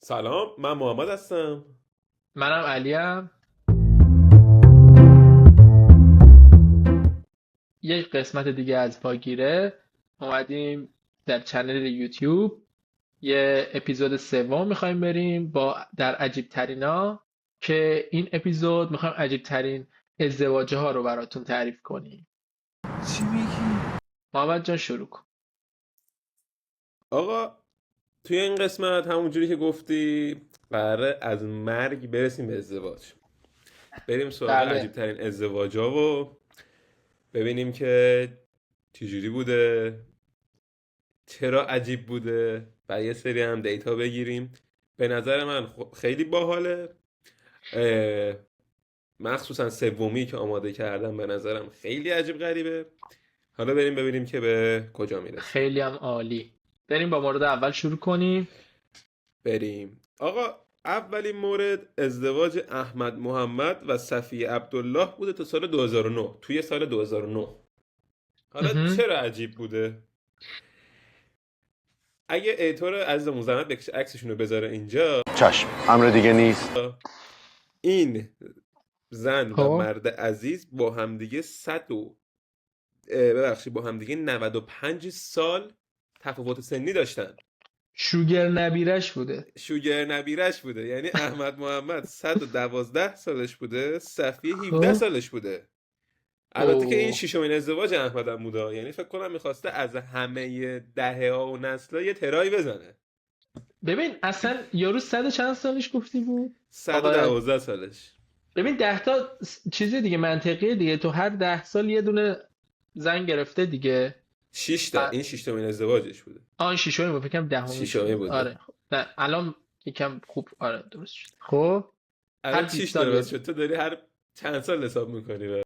سلام، من محمد هستم. منم علیم. یک قسمت دیگه از پاگیره اومدیم در چنل یوتیوب. یه اپیزود سوم میخوایم بریم در عجیب ترینا، که این اپیزود میخوایم عجیب ترین ازدواجه ها رو براتون تعریف کنیم. چی میگی؟ محمد جان شروع کن. آقا، توی این قسمت همونجوری که گفتی قراره از مرگ برسیم به ازدواج. بریم سراغ عجیب بله. ترین ازدواج ها و ببینیم که چجوری بوده، چرا عجیب بوده و یه سری هم دیتا بگیریم. به نظر من خیلی باحاله. اه، مخصوصا سومی که آماده کردم به نظرم خیلی عجیب غریبه. حالا بریم ببینیم که به کجا میرسیم. خیلی هم عالی. بریم با مورد اول شروع کنیم. بریم آقا. اولین مورد ازدواج احمد محمد و صفیه عبدالله بوده تا سال 2009، توی سال 2009. حالا مهم. چرا عجیب بوده؟ اگه ایتور عزیزمون زحمت بکشه عکسشون رو بذاره اینجا. چشم، امر دیگه نیست. این زن و خب مرد عزیز با همدیگه با همدیگه 95 سال تفاوت سنی داشتن. شوگر نبیرش بوده. شوگر نبیرش بوده، یعنی احمد محمد 112 سالش بوده، صفیه 17 خب سالش بوده. البته که این او ششمین ازدواج احمد هم بوده، یعنی فکر کنم میخواسته از همه دهه ها و نسل یه ترایی بزنه. ببین اصلا یارو صد و چند سالش گفتی بود آقا؟ 112 سالش. ببین 10 تا چیزی دیگه منطقیه دیگه، تو هر 10 سال یه دونه زن گرفته دیگه. 6 تا، ب- این ششمین ازدواجش بوده. آن شیشمی بود، فکرم دهمیش ششمی بود. بوده. آره خب. نه الان یکم خوب، آره درست شد. خب هر الان 20 چیش سال یه درست دونه. شد، تو داری هر چند سال حساب میکنی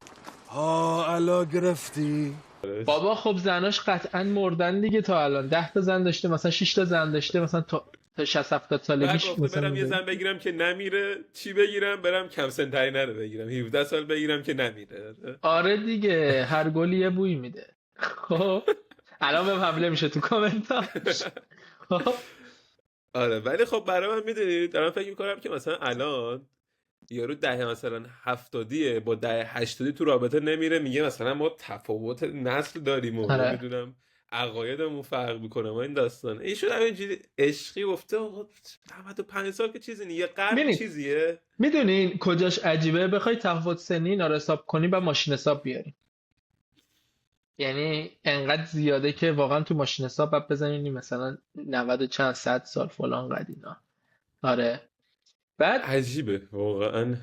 ها الا گرفتی. براش. بابا خب زناش قطعا مردن دیگه تا الان. 10 تا زن داشته، مثلا 6 تا زن داشته، مثلا تا 60 70 بعد سالگیش گفته مثلا برم یه میده. زن بگیرم که نمیره، چی بگیرم؟ برم کم سن ترینه رو بگیرم، 17 سال بگیرم که نمیره. آره دیگه، هر گلی یه بوی میده. خب الان بهم حمله میشه تو کامنتاش. خب آره، ولی خب برای من میدونی دارم فکر میکنم که مثلا الان یارو دهه مثلا 70 با دهه 80 تو رابطه نمیره، میگه مثلا ما تفاوت نسل داریم و آره. نمیدونم عقایدمون فرق میکنه و این داستان. ایشون همینجوری عشقی گفته آقا 95 سال که چیزی نیست، یه قرن ببینید، چیزیه. میدونین کجاش عجیبه؟ بخوای تفاوت سنی اینا رو حساب کنی و ماشین حساب بیاری. یعنی انقدر زیاده که واقعا تو ماشین حساب باید بزنی مثلا 90 و چند 100 سال فلان قد اینا. آره. بعد عجیبه واقعا.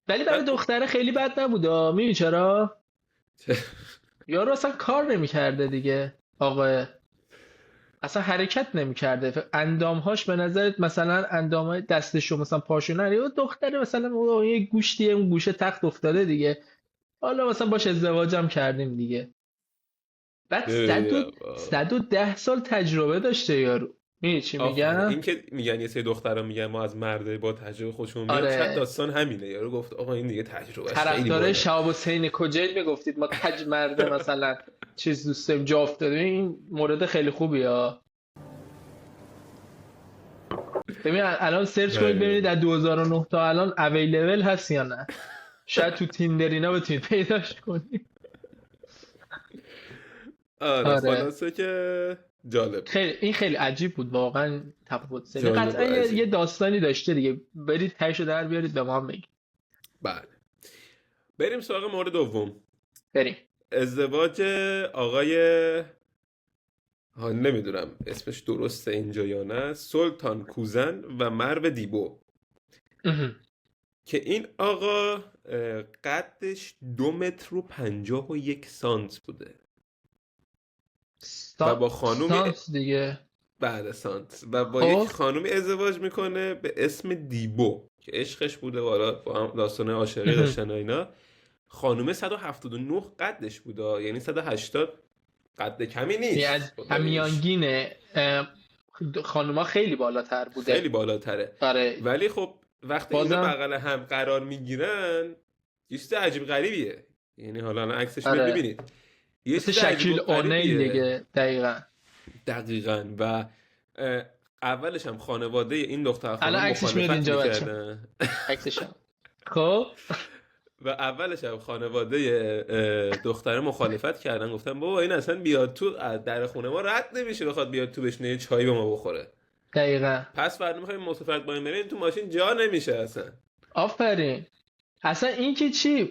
ولی برای بعد دختره خیلی بد نبوده. میدونی چرا؟ یارو اصلا کار نمیکرده دیگه آقا، اصلا حرکت نمیکرده. اندامهاش به نظرت مثلا اندامهای دستشو مثلا پاشو نری؟ و دختره مثلا یه گوشتیه اون گوشه تخت افتاده دیگه، حالا مثلا باش ازدواجم کردیم دیگه. بعد نمیدونم. 110 سال تجربه داشته یارو. میدونی چی آفرین، میگم؟ این که میگن یه سری دخترا میگن ما از مرد با تجربه خوشمون میاد، شاید آره. داستان همینه. یارو گفت آقا این دیگه تجربهش خیلی طرفدار بالا. شهاب حسین کجایل میگفتید ما تج مرده مثلا چیز دوست داریم جا افتاده. این مورد خیلی خوبیه ها. ببین الان سرچ کنید ببینید آره. از 2009 تا الان اویلیبل هست یا نه. شاید تو تیندر اینا بتونید پیداش کنید. آره، آره. خلاصه که جالب بود. خیلی این خیلی عجیب بود واقعا. تفاوت سنی جالب و قطعا یه عجیب. داستانی داشته دیگه. برید تهشو در بیارید به ما هم بگید. بله، بریم سراغ مورد دوم. بریم. ازدواج آقای، ها نمیدونم اسمش درسته اینجا یا نه، سلطان کوزن و مرو دیبو. اها. که این آقا قدش 2 متر و 51 سانت بوده و با خانومی، سانس دیگه. بعد سانت، و با یک خب خانومی ازدواج میکنه به اسم دیبو که عشقش بوده، حالا با هم داستان عاشقی اها. داشتن و اینا. خانومه 179 قدش بوده، یعنی 180 قد کمی یعنی از نیست خداییش. همیانگینه. خانوما خیلی بالاتر خیلی بوده. بالاتره. آره. ولی خب وقتی اینا بازم. بغل هم قرار میگیرن یه چیز عجیب غریبیه. یعنی حالا عکسش آره. میبینید، یه مثل چیز عجیب و شکیل اونیل غریبیه. دیگه دقیقا. دقیقاً. و اولش هم خانواده این دختر الان خانم عکسش میاد مخالفت اینجا بچه، میکردن عکسش هم. خب و اولش هم خانواده دختره مخالفت کردن، گفتن بابا این اصلا بیاد تو، از در خونه ما رد نمیشه بخواد بیاد تو بشینه یه چایی به ما بخوره. دقیقاً. پس فردا میخوایم مسافرت با این بریم تو ماشین جا نمیشه اصلا. آفرین. اصلا این که چی،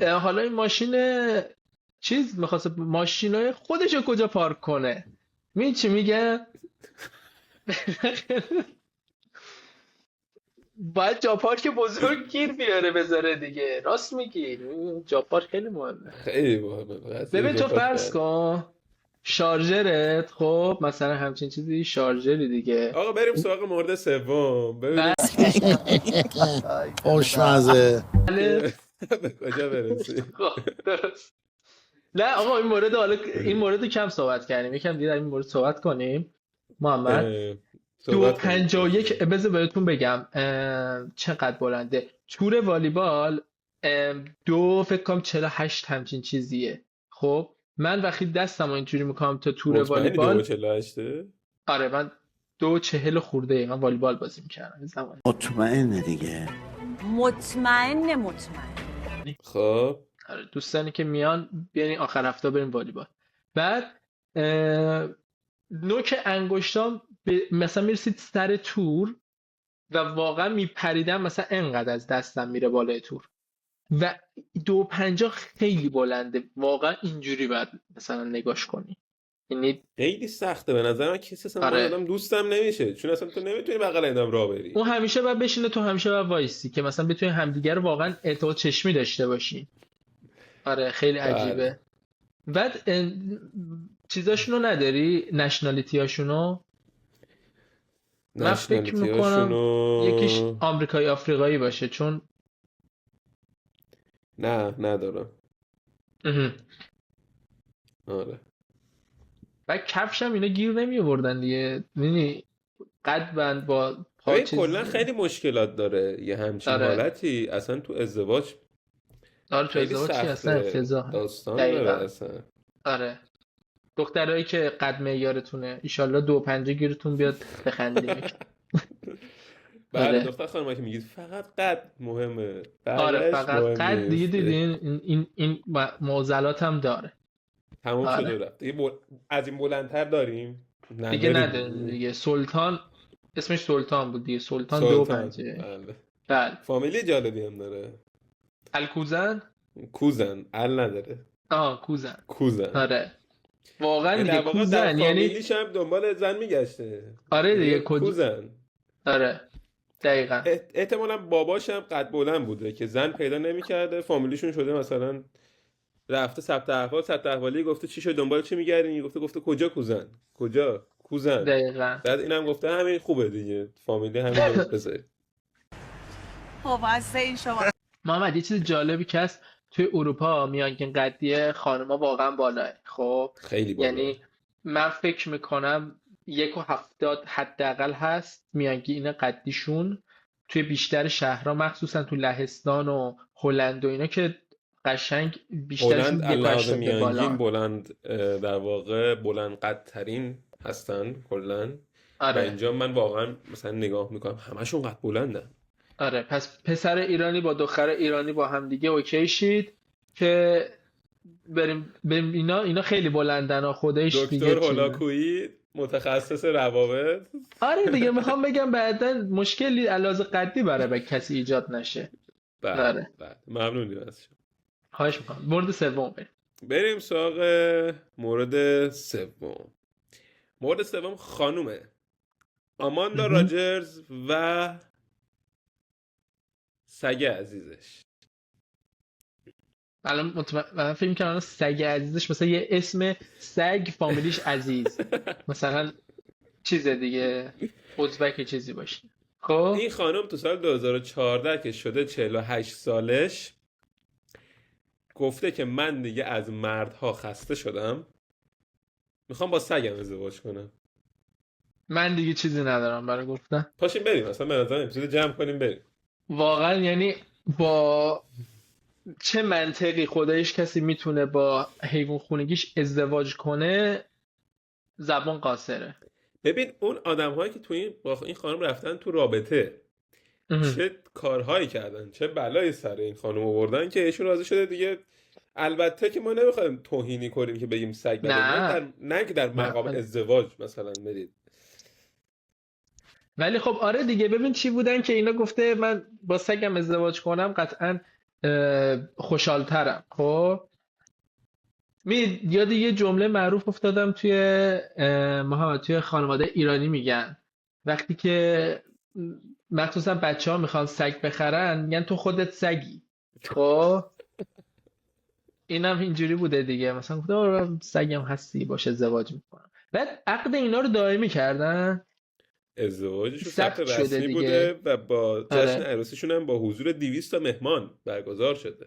حالا این ماشین چیز میخواست ماشینای خودش رو کجا پارک کنه، می چی میگه باید جا پارک بزرگ گیر بیاره بذاره دیگه. راست میگی، جا پارک خیلی مهمه. خیلی مهمه. ببین تو فرض کن شارژرت، خب مثلا همچین چیزی شارژری دیگه. آقا بریم سراغ مورد سوم ببینیم خوشمزه. بله. به کجا برسیم. خب، درست. نه آقا این مورد، حالا این مورد کم صحبت کردیم، یکم دیگه در این مورد صحبت کنیم. محمد صحبت کنیم. 2.51 بذار بهتون بگم چقدر بلنده. تور والیبال فکر کنم 48 همچین چیزیه. خب من وقتی دستم اینجوری میکنم تا تور والیبال، 2.48 آره من 2.40 خورده من والیبال بازی میکردم زمان. مطمئنه دیگه. مطمئن. خب آره دوستانی که میان بیاین آخر هفته بریم والیبال. بعد نوک انگشتام مثلا میرسید سر تور و واقعا میپریدم، مثلا انقدر از دستم میره بالای تور و 2.50 خیلی بلنده واقعا. اینجوری باید مثلا نگاش کنی، یعنی خیلی سخته به نظر من. کسی اصلا آره. آدم دوستم نمیشه، چون اصلا تو نمیتونی بغل آدم راه بری. اون همیشه باید بشینه، تو همیشه باید وایسی که مثلا بتونی همدیگه رو واقعا ارتباط چشمی داشته باشین. آره خیلی عجیبه. بعد چیزاشونو نداری، نشنالیتی هاشونو؟ من فکر میکنم یکیش آمریکایی آفریقایی باشه، چون نه ندارم. آره. بعد کفش هم اینا گیر نمی آوردن دیگه، میدونی قد بند با پا چیز. کلا خیلی مشکلات داره یه همچین آره. حالتی اصلا تو ازدواج. آره تو خیلی ازدواج چی سخته. اصلا افتضاح داستان دقیقاً. داره اصلا. آره دخترایی که قد معیارتونه ایشالله 2.50 گیرتون بیاد بخندیم. بله آره. دختر خانمایی که میگید فقط قد مهمه. آره بقیه‌اش فقط مهم قد نیست. دیگه دیدین این معضلات هم داره. تموم آره. شده رفت دیگه. از این بلندتر داریم دیگه نداریم دیگه. سلطان اسمش سلطان بود دیگه، سلطان 2.50. بله. بله. فامیلی جالبی هم داره. الکوزن. کوزن ال نداره. کوزن. آره واقعا یعنی دیگه در واقع کوزن، در یعنی فامیلیش هم دنبال زن میگشته. آره دیگه کوزن. آره دقیقاً. احتمالاً باباش هم قد بلند بوده که زن پیدا نمیکرده، فامیلیشون شده مثلا رفته ثبت احوالی گفته چی شد دنبال چی میگردین، گفته کجا کوزن. دقیقاً. بعد اینم گفته همین خوبه دیگه، فامیلی همین رو بذارید. واسه این شما محمد یه چیز جالبی که هست توی اروپا میانگین قدی خانم‌ها واقعا بالاه. خب خیلی بالا. یعنی من فکر میکنم 1.70 حداقل هست میانگین قدیشون توی بیشتر شهرها، مخصوصا تو لهستان و هلند و اینا که قشنگ بیشترشون بلند 1.80 میانگین بالا. بلند در واقع بلند قدترین هستن کلا. آره. و اینجا من واقعا مثلا نگاه میکنم همشون قد بلندن. آره پس پسر ایرانی با دختر ایرانی با هم دیگه اوکی شید که بریم اینا خیلی بلندن و خودش دیگه. دکتر هولاکویی متخصص روابط. آره دیگه میخوام بگم بعداً مشکلی علاوه قدی برای کسی ایجاد نشه. بله ممنونی از شما. خواهش میکنم. مورد سوم بریم سراغ مورد سوم خانومه آماندا راجرز و سگ عزیزش. الان من فکر می‌کنم سگ عزیزش مثلا یه اسم سگ فامیلیش عزیز مثلا چیز دیگه ازبک چیزی باشه. خب این خانم تو سال 2014 که شده 48 سالش گفته که من دیگه از مردها خسته شدم، میخوام با سگم ازدواج کنم. من دیگه چیزی ندارم برای گفتن. پاشیم بریم اصلا به نظرم اپیزود جمع کنیم بریم. واقعا یعنی با چه منطقی خدایش کسی میتونه با حیوان خونگیش ازدواج کنه؟ زبان قاصره. ببین اون آدم هایی که با این خانم رفتن تو رابطه چه کارهایی کردن، چه بلایی سر این خانم آوردن که ایشون راضی شده دیگه. البته که ما نمیخوایم توهینی کنیم که بگیم سگ بده، نه که در مقام ازدواج مثلا برید. ولی خب آره دیگه، ببین چی بودن که اینا گفته من با سگم ازدواج کنم قطعا خوشحالترم. خب یاد یه جمله معروف افتادم توی محمد، توی خانواده ایرانی میگن وقتی که مخصوصا بچه ها میخوان سگ بخرن میگن تو خودت سگی. خب اینم اینجوری بوده دیگه، مثلا گفته سگم هستی باشه ازدواج میکنم. بعد عقد اینا رو دائمی کردن، ازدواجشون ثبت رسمی بوده و با جشن عروسیشون هم با حضور 200 تا مهمان برگزار شده.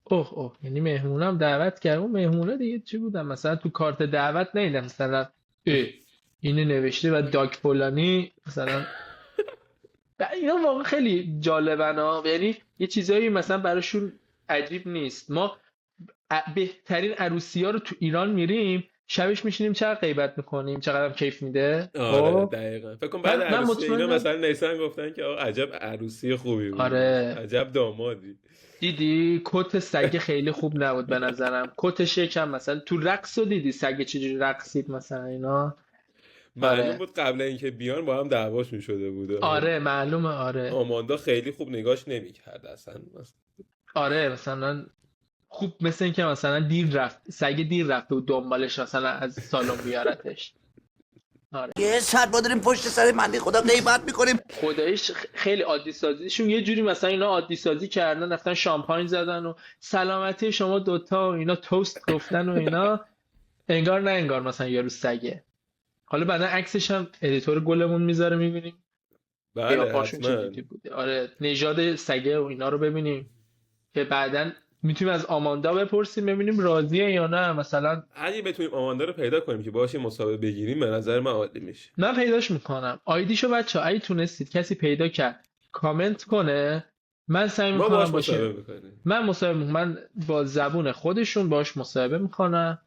اوه یعنی مهمونم دعوت کرد. اون مهمونه دیگه چی بودن؟ مثلا تو کارت دعوت نیدم مثلا اینو نوشته و داک فلانی مثلا. اینا واقعا خیلی جالبن ها، یعنی یه چیزایی مثلا براشون عجیب نیست. ما بهترین عروسی ها رو تو ایران میریم شبش میشینیم چقدر غیبت میکنیم، چقدر کیف میده. آره دقیقاً. فکر کنم بعد عروسی اینا مثلا نیسان گفتن که آقا عجب عروسی خوبی بود. آره عجب دامادی. دیدی کت سگ خیلی خوب نبود به نظرم. کتش یکم مثلا تو رقص رو دیدی سگ چجوری رقصید مثلا اینا. معلوم بود قبل اینکه بیان با هم دعواشون شده بوده. آره معلومه. آره آماندا خیلی خوب نگاش نمی‌کرد اصلا. آره مثلا خوب مثل اینکه مثلا دیر رفت، سگ دیر رفته و دنبالش مثلا از سالن بیارتش. آره یه ساعت ما داریم پشت سر منده خدا غیبت میکنیم. خداییش خیلی عادی سازیشون یه جوری مثلا اینا عادی سازی کردن، رفتن شامپاین زدن و سلامتی شما دوتا و اینا توست گفتن و اینا. انگار نه انگار مثلا یارو سگه. حالا بعدا عکسش هم ادیتور گلمون میذاره میبینیم. بله حتما. آره نژاد سگه و اینا رو ببینیم که بعداً میتونیم از آماندا بپرسیم ببینیم راضیه یا نه. مثلا اگه بتونیم آماندا رو پیدا کنیم که باهاش مسابقه بگیریم به نظر من عالی میشه. من پیداش میکنم آیدیشو. بچه‌ها اگه تونستید کسی پیدا کرد کامنت کنه، من سعی میکنم باشه من با زبون خودشون باش مصاحبه میکنم.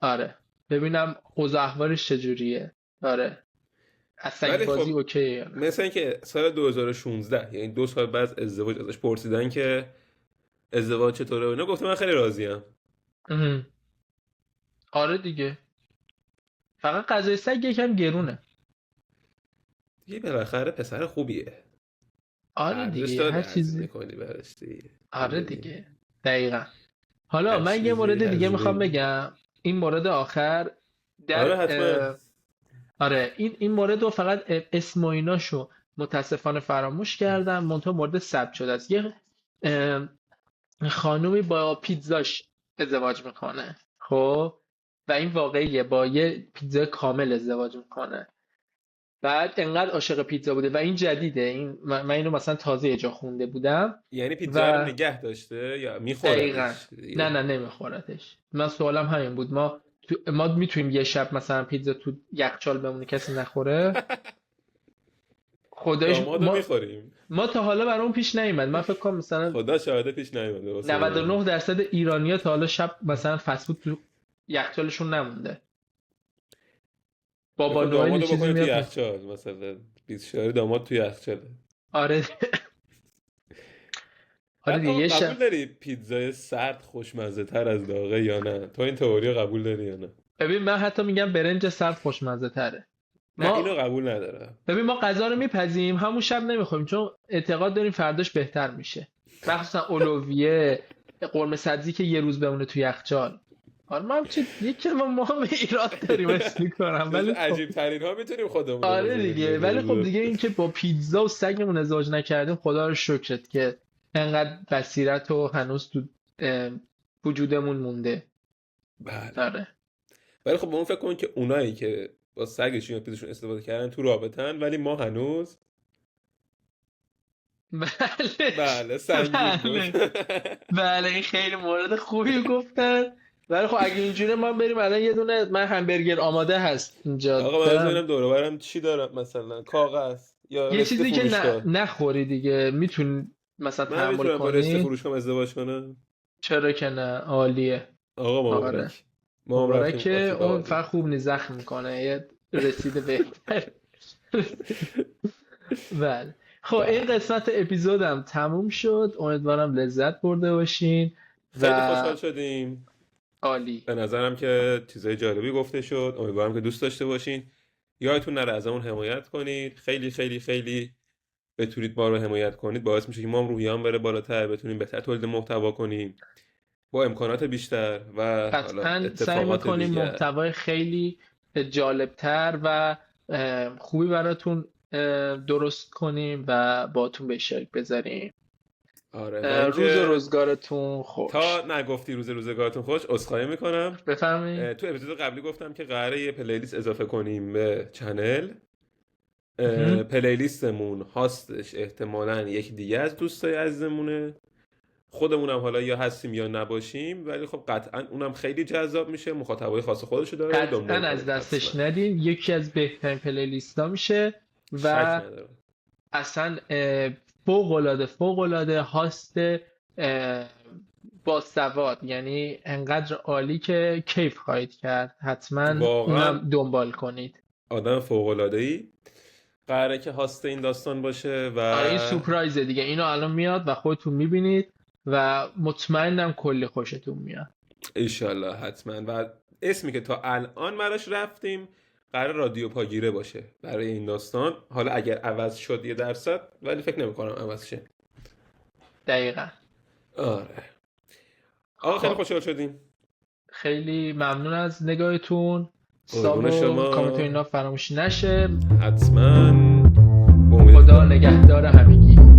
آره ببینم اوضاع احوالش چجوریه. آره اصلا بازی اوکیه. مثلا اینکه سال 2016 یعنی 2 سال بعد از ازدواج ازش پرسیدن که ازدواج چطوره و اینا، گفته من خیلی راضیم. آره دیگه، فقط غذای سگ یکم گرونه. دیگه بالاخره پسر خوبیه. آره دیگه هر چیزی میکنی براش دیگه. آره دیگه دقیقاً. حالا من یه مورد دیگه میخوام بگم، این مورد آخر در آره حتما. آره این مورد رو فقط اسم و ایناشو متاسفانه فراموش کردم، منتها مورد ثبت شده است. یه خانومی با پیتزاش ازدواج میکنه. خب و این واقعیه، با یه پیتزا کامل ازدواج میکنه. بعد انقدر عاشق پیتزا بوده و این جدیده، این من اینو مثلا تازه یه جا خونده بودم. یعنی پیتزا رو نگه داشته یا میخورتش؟ نه نمیخورتش. من سوالم همین بود، ما میتونیم یه شب مثلا پیتزا تو یخچال بمونه کسی نخوره؟ خدایش ما تا حالا برام پیش نیومد. من فکر کنم مثلا خدا شاهده پیش نیومده. 99% ایرانی‌ها تا حالا شب مثلا فست فود تو یخچالشون نمونده. بابا نوئل چیزی میاد تو یخچال، مثلا 24 داماد تو یخچاله. آره آره دیگه. قبول داری پیتزای سرد خوشمزه تر از داغه یا نه؟ تو این تئوری قبول داری یا نه؟ ببین من حتی میگم برنج سرد خوشمزه تره. نه اینو قبول ندارم. ببین ما غذا رو میپزیم همون شب نمیخوریم چون اعتقاد داریم فرداش بهتر میشه، مخصوصا اولویه قرمه سبزی که یه روز بمونه تو یخچال. آره ما یکی ما ایراد داریم اسم میکنم، ولی عجیب ترین ها میتونیم خودمون. آره دیگه، ولی خب دیگه این که با پیتزا و سگمون ازدواج نکردیم خدا رو شکرت که انقدر بصیرت و هنوز تو وجودمون مونده. بله. آره. ولی خب اون فکر کن که اونایی که با سگشون یا پیتزاشون استفاده کردن تو رابطن، ولی ما هنوز بله سنگین بود. بله این خیلی مورد خوبی گفتن. ولی خب اگه اینجوره ما بریم الان یه دونه من همبرگر آماده هست اینجا. آقا من ببینم دور و برم چی دارم، مثلا کاغذ یا یه چیزی که نخوری دیگه میتونی مثلا تحمل کنی. من با رشته فروشگاه ازدواج کنم؟ چرا که نه، عالیه. آقا مبارک. که اون فقط خوب نیست، زخم میکنه. یه رسیده بهتر. بله خب این قسمت اپیزودم تموم شد، امیدوارم لذت برده باشین خیلی خوشحال شدیم. عالی. به نظرم که چیزای جالبی گفته شد، امیدوارم که دوست داشته باشین. یادتون نره ازمون حمایت کنید، خیلی خیلی خیلی بتونید ما رو حمایت کنید، باعث میشه که ما هم روحیه‌مون بره بالاتر، بتونیم بهتر تولید محتوا کنیم با امکانات بیشتر و قطعا سعی میکنیم محتوای خیلی جالبتر و خوبی براتون درست کنیم و باتون به اشتراک بذاریم. آره روز و روزگارتون خوش. تا نگفتی روز روزگارتون خوش، عذرخواهی میکنم. بفرمایید. تو اپیزود قبلی گفتم که قراره یه پلیلیست اضافه کنیم به چنل. پلیلیستمون هاستش احتمالاً یکی دیگه از دوستای عزیزمونه، خودمونم حالا یا هستیم یا نباشیم، ولی خب قطعا اونم خیلی جذاب میشه، مخاطبای خاص خودشو داره. قطعا از دستش ندین، یکی از بهترین پلیلیست ها میشه و اصلا فوق العاده هاست با سواد، یعنی انقدر عالی که کیف خواهید کرد. حتما اونم دنبال کنید. آدم فوق العاده ای قراره که هاست این داستان باشه و این سورپرایزه دیگه، اینو الان میاد و خودتون میبینید و مطمئنم کلی خوشتون میاد انشالله. حتما. و اسمی که تا الان براش رفتیم قرار رادیو پاگیره باشه برای این داستان. حالا اگر عوض شد 1%، ولی فکر نمی‌کنم عوض شه. دقیقاً. آره آقا خیلی خوشحال شدیم. خیلی ممنون از نگاهتون. ساب و کامنت اینا فراموش نشه. حتما. خدا نگهدار همگی.